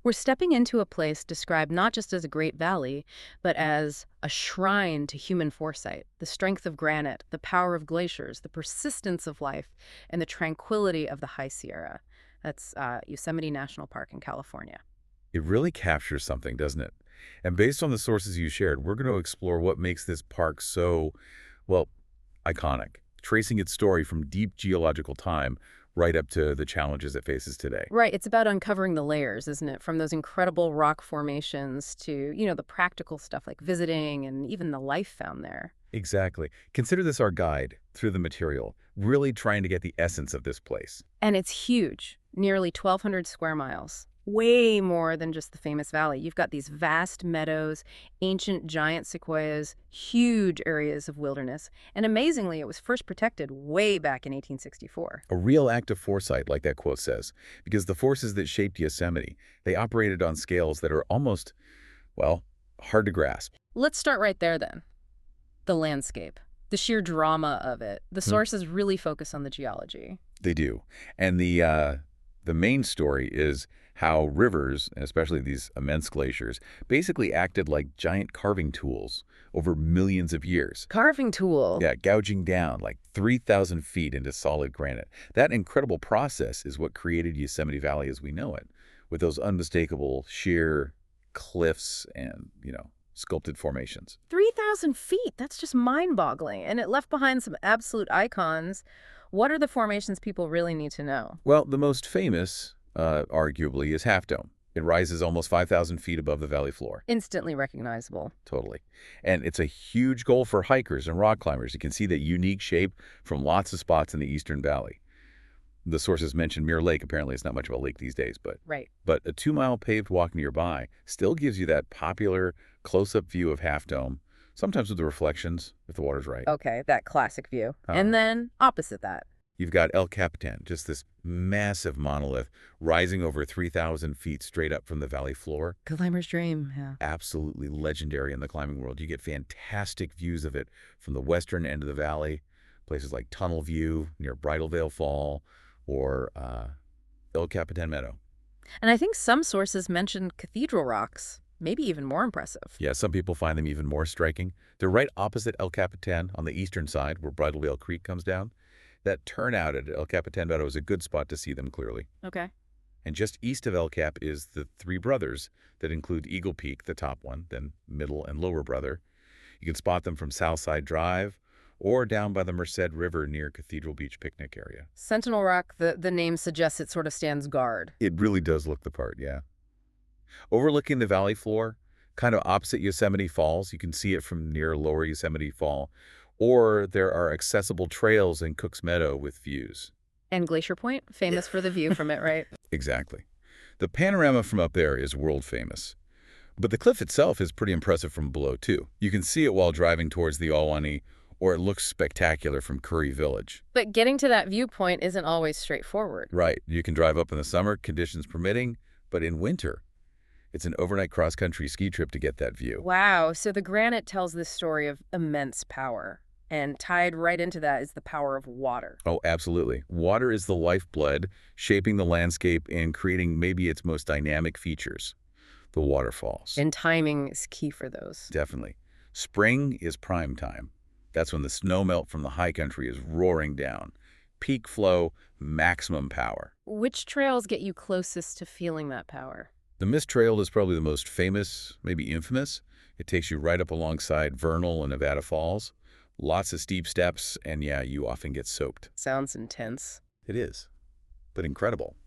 We're stepping into a place described not just as a great valley, but as a shrine to human foresight, the strength of granite, the power of glaciers, the persistence of life, and the tranquility of the High Sierra. That's Yosemite National Park in California. It really captures something, doesn't it? And based on the sources you shared, we're going to explore what makes this park so, well, iconic, tracing its story from deep geological time right up to the challenges it faces today. Right, it's about uncovering the layers, isn't it? From those incredible rock formations to, the practical stuff like visiting and even the life found there. Exactly. Consider this our guide through the material, really trying to get the essence of this place. And it's huge, nearly 1,200 square miles. Way more than just the famous valley. You've got these vast meadows, ancient giant sequoias, huge areas of wilderness, and amazingly, it was first protected way back in 1864. A real act of foresight, like that quote says, because the forces that shaped Yosemite, they operated on scales that are almost, well, hard to grasp. Let's start right there then. The landscape, the sheer drama of it. The sources really focus on the geology. They do. And the main story is how rivers, and especially these immense glaciers, basically acted like giant carving tools over millions of years. Carving tool. Yeah, gouging down like 3,000 feet into solid granite. That incredible process is what created Yosemite Valley as we know it, with those unmistakable sheer cliffs and, sculpted formations. 3,000 feet. That's just mind-boggling. And it left behind some absolute icons. What are the formations people really need to know? Well, the most famous, arguably, is Half Dome. It rises almost 5,000 feet above the valley floor. Instantly recognizable. Totally. And it's a huge goal for hikers and rock climbers. You can see that unique shape from lots of spots in the Eastern Valley. The sources mentioned Mirror Lake. Apparently, it's not much of a lake these days, but Right. a 2-mile paved walk nearby still gives you that popular close-up view of Half Dome, sometimes with the reflections, if the water's right. Okay, that classic view. Uh, And then opposite that. You've got El Capitan, just this massive monolith rising over 3,000 feet straight up from the valley floor. Climber's dream, yeah. Absolutely legendary in the climbing world. You get fantastic views of it from the western end of the valley, places like Tunnel View near Bridal Veil Fall or El Capitan Meadow. And I think some sources mention cathedral rocks, maybe even more impressive. Yeah, some people find them even more striking. They're right opposite El Capitan on the eastern side where Bridal Veil Creek comes down. That turnout at El Capitan Meadow is a good spot to see them clearly. Okay. And just east of El Cap is the Three Brothers that include Eagle Peak, the top one, then Middle and Lower Brother. You can spot them from Southside Drive or down by the Merced River near Cathedral Beach Picnic area. Sentinel Rock, the name suggests it sort of stands guard. It really does look the part, yeah. Overlooking the valley floor, kind of opposite Yosemite Falls, you can see it from near Lower Yosemite Fall, or there are accessible trails in Cook's Meadow with views. And Glacier Point, famous for the view from it, right? Exactly. The panorama from up there is world famous. But the cliff itself is pretty impressive from below, too. You can see it while driving towards the Ahwahnee, or it looks spectacular from Curry Village. But getting to that viewpoint isn't always straightforward. Right. You can drive up in the summer, conditions permitting, but in winter, it's an overnight cross-country ski trip to get that view. Wow, so the granite tells this story of immense power. And tied right into that is the power of water. Oh, absolutely. Water is the lifeblood, shaping the landscape and creating maybe its most dynamic features, the waterfalls. And timing is key for those. Definitely. Spring is prime time. That's when the snowmelt from the high country is roaring down. Peak flow, maximum power. Which trails get you closest to feeling that power? The Mist Trail is probably the most famous, maybe infamous. It takes you right up alongside Vernal and Nevada Falls. Lots of steep steps, and yeah, you often get soaked. Sounds intense. It is, but incredible.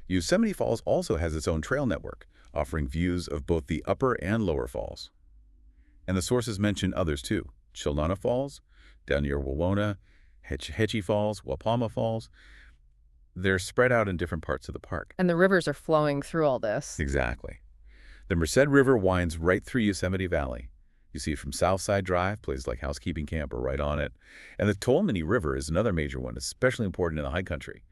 Yosemite Falls also has its own trail network, offering views of both the upper and lower falls. And the sources mention others too. Chilnana Falls, down near Wawona, Hetchy Falls, Wapama Falls. They're spread out in different parts of the park. And the rivers are flowing through all this. Exactly. The Merced River winds right through Yosemite Valley. You see it from Southside Drive, places like Housekeeping Camp are right on it. And the Tuolumne River is another major one, especially important in the high country,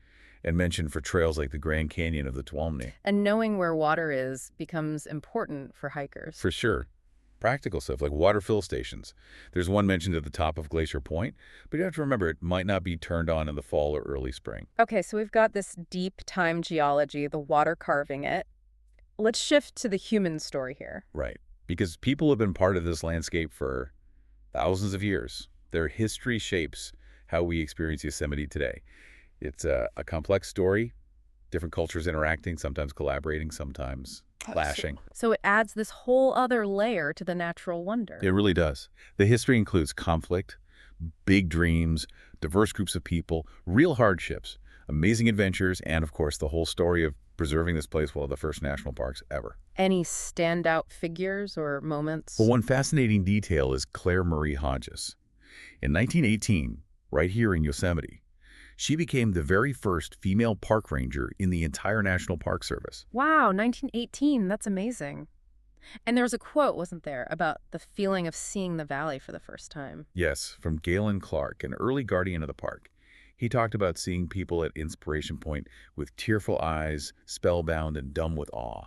and mentioned for trails like the Grand Canyon of the Tuolumne. And knowing where water is becomes important for hikers. For sure. Practical stuff like water fill stations. There's one mentioned at the top of Glacier Point, but you have to remember it might not be turned on in the fall or early spring. Okay, so we've got this deep time geology, the water carving it. Let's shift to the human story here. Right. Because people have been part of this landscape for thousands of years. Their history shapes how we experience Yosemite today. It's a complex story, different cultures interacting, sometimes collaborating, sometimes clashing. So it adds this whole other layer to the natural wonder. It really does. The history includes conflict, big dreams, diverse groups of people, real hardships, amazing adventures, and of course the whole story of preserving this place one of the first national parks ever. Any standout figures or Well, moments? one fascinating detail is Claire Marie Hodges. In 1918, right here in Yosemite, she became the very first female park ranger in the entire National Park Service. Wow, 1918, that's amazing. And there was a quote, wasn't there, about the feeling of seeing the valley for the first time. Yes, from Galen Clark, an early guardian of the park. He talked about seeing people at Inspiration Point with tearful eyes, spellbound and dumb with awe,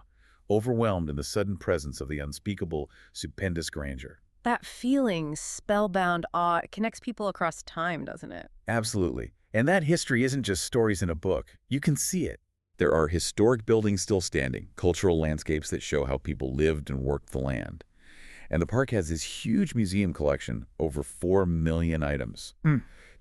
overwhelmed in the sudden presence of the unspeakable, stupendous grandeur. That feeling, spellbound awe, it connects people across time, doesn't it? Absolutely. And that history isn't just stories in a book. You can see it. There are historic buildings still standing, cultural landscapes that show how people lived and worked the land. And the park has this huge museum collection, over 4 million items,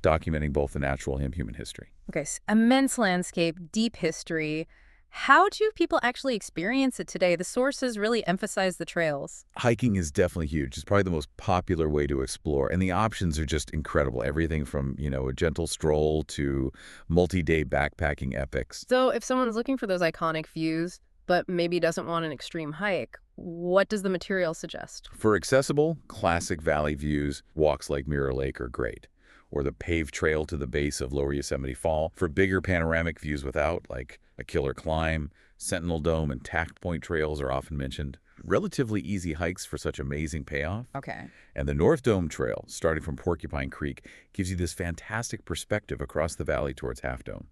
documenting both the natural and human history. Okay, immense landscape, deep history. How do people actually experience it today? The sources really emphasize the trails. Hiking is definitely huge. It's probably the most popular way to explore, and the options are just incredible. Everything from, a gentle stroll to multi-day backpacking epics. So if someone's looking for those iconic views, but maybe doesn't want an extreme hike, what does the material suggest? For accessible, classic valley views, walks like Mirror Lake are great. Or the paved trail to the base of Lower Yosemite Fall. For bigger panoramic views without, like a Killer Climb, Sentinel Dome, and Tact Point trails are often mentioned. Relatively easy hikes for such amazing payoff. Okay. And the North Dome Trail, starting from Porcupine Creek, gives you this fantastic perspective across the valley towards Half Dome.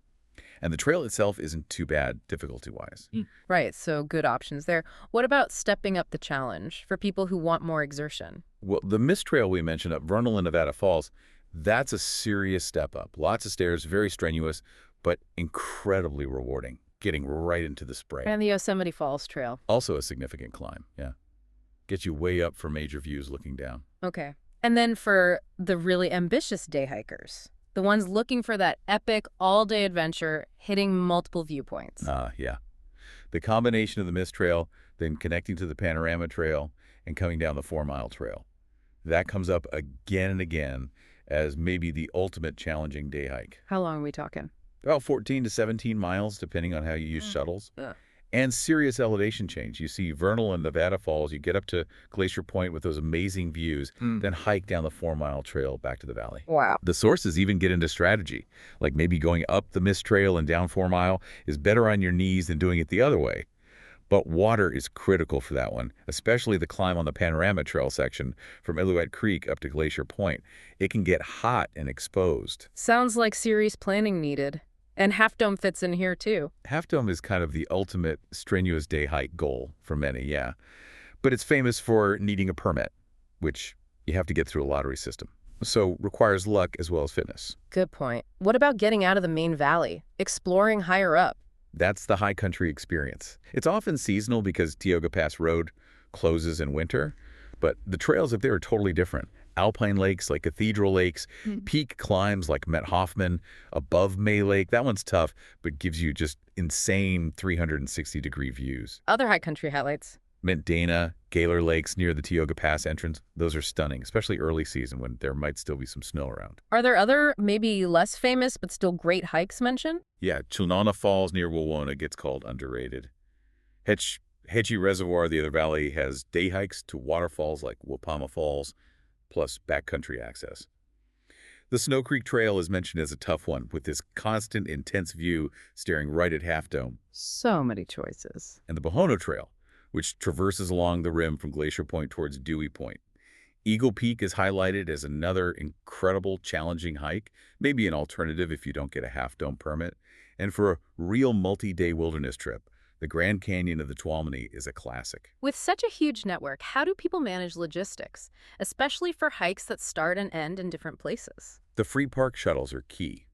And the trail itself isn't too bad, difficulty-wise. Right, so good options there. What about stepping up the challenge for people who want more exertion? Well, the mist trail we mentioned up Vernal and Nevada Falls, that's a serious step up. Lots of stairs, very strenuous, but incredibly rewarding, getting right into the spray. And the Yosemite Falls Trail. Also a significant climb, yeah. Gets you way up for major views looking down. Okay. And then for the really ambitious day hikers, the ones looking for that epic all-day adventure hitting multiple viewpoints. Yeah. The combination of the mist trail, then connecting to the panorama trail, and coming down the 4-mile trail. That comes up again and again as maybe the ultimate challenging day hike. How long are we talking? About 14 to 17 miles, depending on how you use shuttles. And serious elevation change. You see Vernal and Nevada Falls, you get up to Glacier Point with those amazing views, then hike down the 4-mile trail back to the valley. Wow. The sources even get into strategy, like maybe going up the mist trail and down 4 Mile is better on your knees than doing it the other way. But water is critical for that one, especially the climb on the Panorama Trail section from Illilouette Creek up to Glacier Point. It can get hot and exposed. Sounds like serious planning needed. And Half Dome fits in here, too. Half Dome is kind of the ultimate strenuous day hike goal for many, yeah. But it's famous for needing a permit, which you have to get through a lottery system. So requires luck as well as fitness. Good point. What about getting out of the main valley, exploring higher up? That's the high country experience. It's often seasonal because Tioga Pass Road closes in winter, but the trails up there are totally different. Alpine lakes like Cathedral Lakes, peak climbs like Met Hoffman, above May Lake. That one's tough, but gives you just insane 360-degree views. Other high country highlights. Mint Dana, Gaylor Lakes near the Tioga Pass entrance, those are stunning, especially early season when there might still be some snow around. Are there other, maybe less famous, but still great hikes mentioned? Yeah, Chulnana Falls near Wawona gets called underrated. Hetchy Reservoir, the other valley, has day hikes to waterfalls like Wapama Falls, plus backcountry access. The Snow Creek Trail is mentioned as a tough one, with this constant, intense view staring right at Half Dome. So many choices. And the Pohono Trail, which traverses along the rim from Glacier Point towards Dewey Point. Eagle Peak is highlighted as another incredible, challenging hike, maybe an alternative if you don't get a Half Dome permit. And for a real multi-day wilderness trip, the Grand Canyon of the Tuolumne is a classic. With such a huge network, how do people manage logistics, especially for hikes that start and end in different places? The free park shuttles are key,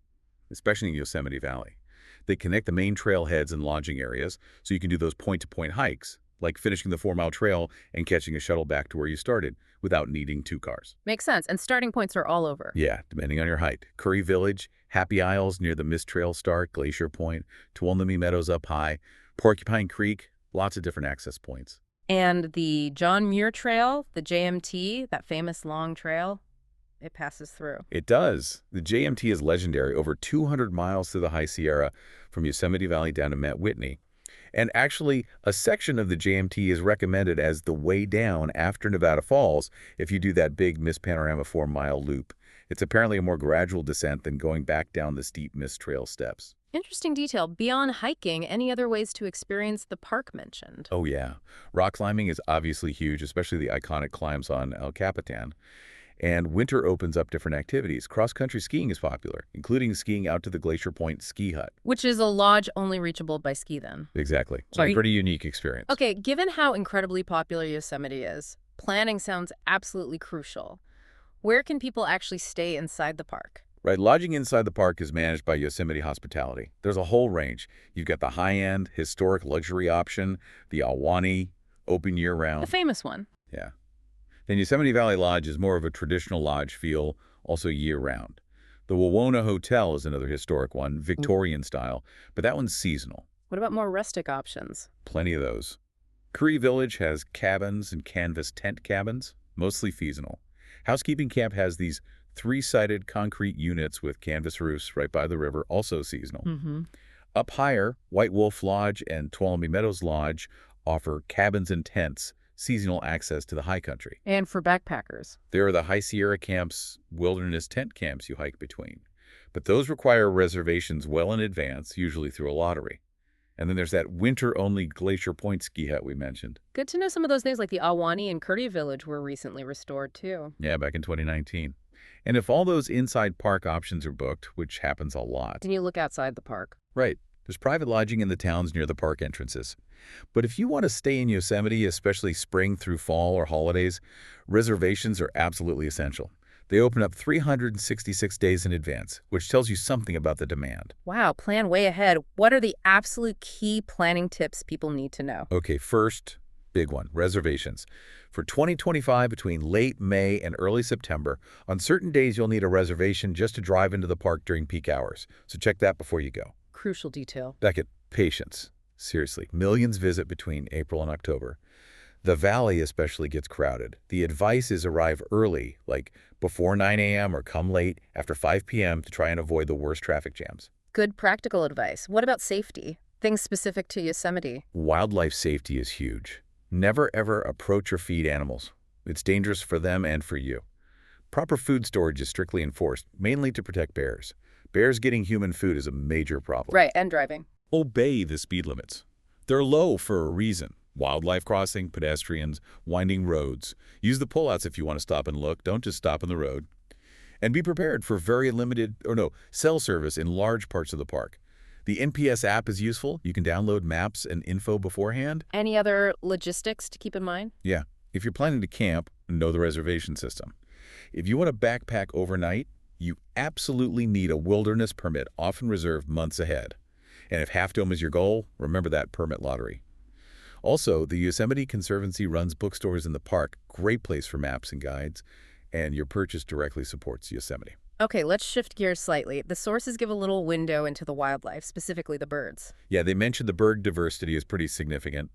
especially in Yosemite Valley. They connect the main trailheads and lodging areas, so you can do those point-to-point hikes, like finishing the 4-mile trail and catching a shuttle back to where you started without needing 2 cars. Makes sense. And starting points are all over. Yeah, depending on your height. Curry Village, Happy Isles near the Mist Trail start, Glacier Point, Tuolumne Meadows up high, Porcupine Creek, lots of different access points. And the John Muir Trail, the JMT, that famous long trail, it passes through. It does. The JMT is legendary, over 200 miles through the High Sierra from Yosemite Valley down to Mount Whitney. And actually, a section of the JMT is recommended as the way down after Nevada Falls if you do that big Mist Panorama 4-mile loop. It's apparently a more gradual descent than going back down the steep Mist Trail steps. Interesting detail. Beyond hiking, any other ways to experience the park mentioned? Oh yeah. Rock climbing is obviously huge, especially the iconic climbs on El Capitan. And winter opens up different activities. Cross-country skiing is popular, including skiing out to the Glacier Point ski hut. Which is a lodge only reachable by ski then. Exactly. So a pretty unique experience. Okay, given how incredibly popular Yosemite is, planning sounds absolutely crucial. Where can people actually stay inside the park? Right, lodging inside the park is managed by Yosemite Hospitality. There's a whole range. You've got the high-end, historic luxury option, the Ahwahnee, open year-round. The famous one. Yeah. Then Yosemite Valley Lodge is more of a traditional lodge feel, also year-round. The Wawona Hotel is another historic one, Victorian style, but that one's seasonal. What about more rustic options? Plenty of those. Curry Village has cabins and canvas tent cabins, mostly seasonal. Housekeeping Camp has these 3-sided concrete units with canvas roofs right by the river, also seasonal. Up higher, White Wolf Lodge and Tuolumne Meadows Lodge offer cabins and tents, seasonal access to the high country. And for backpackers? There are the High Sierra camps, wilderness tent camps you hike between. But those require reservations well in advance, usually through a lottery. And then there's that winter-only Glacier Point ski hut we mentioned. Good to know some of those names like the Ahwahnee and Curry Village were recently restored too. Yeah, back in 2019. And if all those inside park options are booked, which happens a lot. Then you look outside the park. Right. There's private lodging in the towns near the park entrances. But if you want to stay in Yosemite, especially spring through fall or holidays, reservations are absolutely essential. They open up 366 days in advance, which tells you something about the demand. Wow, plan way ahead. What are the absolute key planning tips people need to know? Okay, first, big one, reservations. For 2025, between late May and early September, on certain days you'll need a reservation just to drive into the park during peak hours. So check that before you go. Crucial detail. Second, patience. Seriously, millions visit between April and October. The valley especially gets crowded. The advice is arrive early, like before 9 a.m. or come late after 5 p.m. to try and avoid the worst traffic jams. Good practical advice. What about safety? Things specific to Yosemite. Wildlife safety is huge. Never ever approach or feed animals. It's dangerous for them and for you. Proper food storage is strictly enforced, mainly to protect bears. Bears getting human food is a major problem. Right, and driving. Obey the speed limits. They're low for a reason. Wildlife crossing, pedestrians, winding roads. Use the pullouts if you want to stop and look. Don't just stop in the road. And be prepared for cell service in large parts of the park. The NPS app is useful. You can download maps and info beforehand. Any other logistics to keep in mind? Yeah. If you're planning to camp, know the reservation system. If you want to backpack overnight, you absolutely need a wilderness permit, often reserved months ahead. And if Half Dome is your goal, remember that permit lottery. Also, the Yosemite Conservancy runs bookstores in the park, great place for maps and guides, and your purchase directly supports Yosemite. Okay, let's shift gears slightly. The sources give a little window into the wildlife, specifically the birds. Yeah, they mentioned the bird diversity is pretty significant.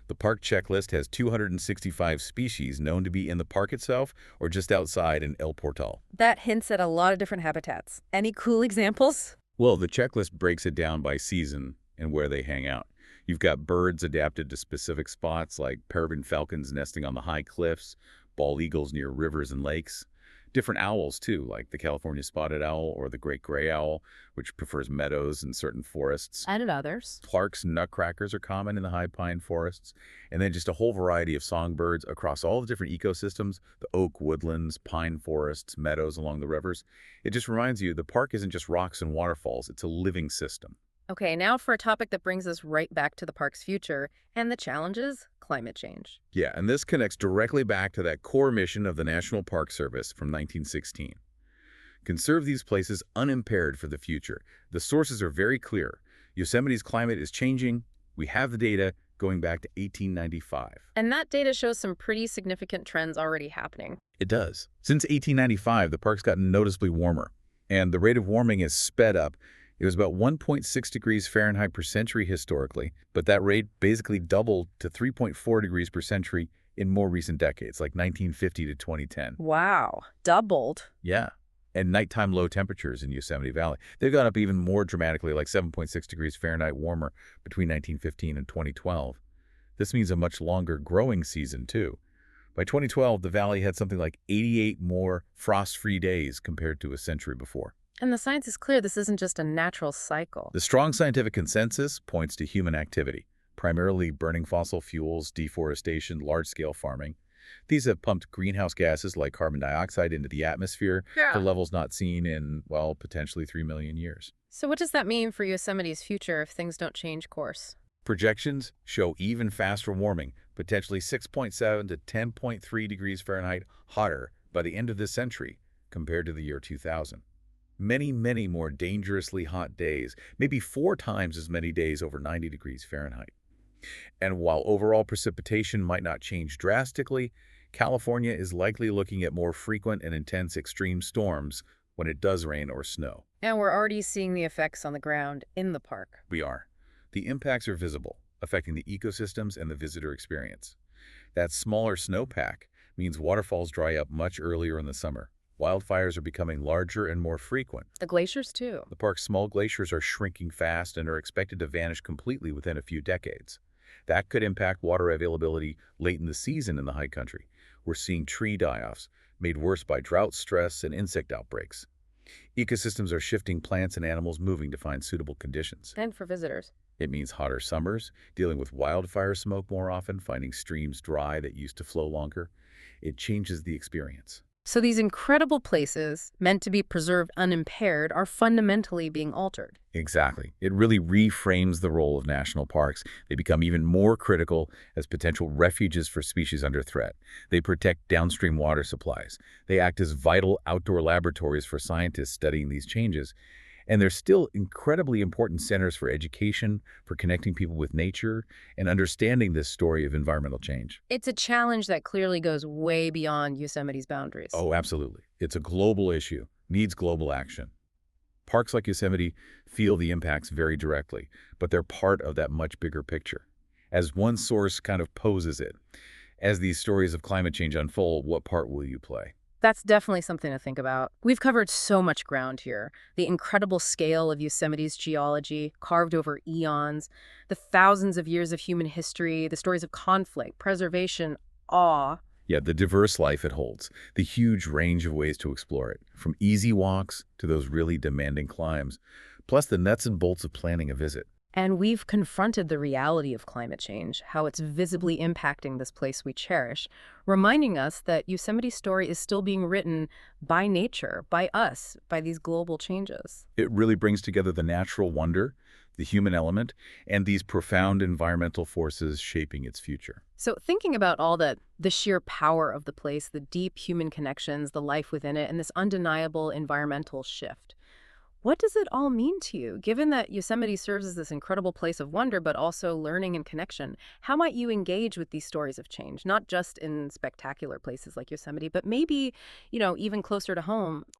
The park checklist has 265 species known to be in the park itself or just outside in El Portal. That hints at a lot of different habitats. Any cool examples? Well, the checklist breaks it down by season and where they hang out. You've got birds adapted to specific spots like peregrine falcons nesting on the high cliffs, bald eagles near rivers and lakes. Different owls, too, like the California spotted owl or the great gray owl, which prefers meadows and certain forests. And others. Clark's nutcrackers are common in the high pine forests. And then just a whole variety of songbirds across all the different ecosystems, the oak woodlands, pine forests, meadows along the rivers. It just reminds you the park isn't just rocks and waterfalls, it's a living system. Okay, now for a topic that brings us right back to the park's future and the challenges, climate change. Yeah, and this connects directly back to that core mission of the National Park Service from 1916. Conserve these places unimpaired for the future. The sources are very clear. Yosemite's climate is changing. We have the data going back to 1895. And that data shows some pretty significant trends already happening. It does. Since 1895, the park's gotten noticeably warmer, and the rate of warming is sped up. It was about 1.6 degrees Fahrenheit per century historically, but that rate basically doubled to 3.4 degrees per century in more recent decades, like 1950 to 2010. Wow, doubled. Yeah. And nighttime low temperatures in Yosemite Valley, they've gone up even more dramatically, like 7.6 degrees Fahrenheit warmer between 1915 and 2012. This means a much longer growing season, too. By 2012, the valley had something like 88 more frost-free days compared to a century before. And the science is clear this isn't just a natural cycle. The strong scientific consensus points to human activity, primarily burning fossil fuels, deforestation, large-scale farming. These have pumped greenhouse gases like carbon dioxide into the atmosphere to levels not seen in, well, potentially 3 million years. So what does that mean for Yosemite's future if things don't change course? Projections show even faster warming, potentially 6.7 to 10.3 degrees Fahrenheit hotter by the end of this century compared to the year 2000. Many, many more dangerously hot days, maybe 4 times as many days over 90 degrees Fahrenheit. And while overall precipitation might not change drastically, California is likely looking at more frequent and intense extreme storms when it does rain or snow. And we're already seeing the effects on the ground in the park. We are. The impacts are visible, affecting the ecosystems and the visitor experience. That smaller snowpack means waterfalls dry up much earlier in the summer. Wildfires are becoming larger and more frequent. The glaciers, too. The park's small glaciers are shrinking fast and are expected to vanish completely within a few decades. That could impact water availability late in the season in the high country. We're seeing tree die-offs, made worse by drought stress and insect outbreaks. Ecosystems are shifting, plants and animals moving to find suitable conditions. And for visitors. It means hotter summers, dealing with wildfire smoke more often, finding streams dry that used to flow longer. It changes the experience. So these incredible places, meant to be preserved unimpaired, are fundamentally being altered. Exactly. It really reframes the role of national parks. They become even more critical as potential refuges for species under threat. They protect downstream water supplies. They act as vital outdoor laboratories for scientists studying these changes. And they're still incredibly important centers for education, for connecting people with nature, and understanding this story of environmental change. It's a challenge that clearly goes way beyond Yosemite's boundaries. Oh, absolutely. It's a global issue, needs global action. Parks like Yosemite feel the impacts very directly, but they're part of that much bigger picture. As one source kind of poses it, as these stories of climate change unfold, what part will you play? That's definitely something to think about. We've covered so much ground here. The incredible scale of Yosemite's geology, carved over eons, the thousands of years of human history, the stories of conflict, preservation, awe. Yeah, the diverse life it holds, the huge range of ways to explore it, from easy walks to those really demanding climbs, plus the nuts and bolts of planning a visit. And we've confronted the reality of climate change, how it's visibly impacting this place we cherish, reminding us that Yosemite's story is still being written by nature, by us, by these global changes. It really brings together the natural wonder, the human element, and these profound environmental forces shaping its future. So thinking about all that, the sheer power of the place, the deep human connections, the life within it, and this undeniable environmental shift, what does it all mean to you? Given that Yosemite serves as this incredible place of wonder, but also learning and connection, how might you engage with these stories of change, not just in spectacular places like Yosemite, but maybe, even closer to home,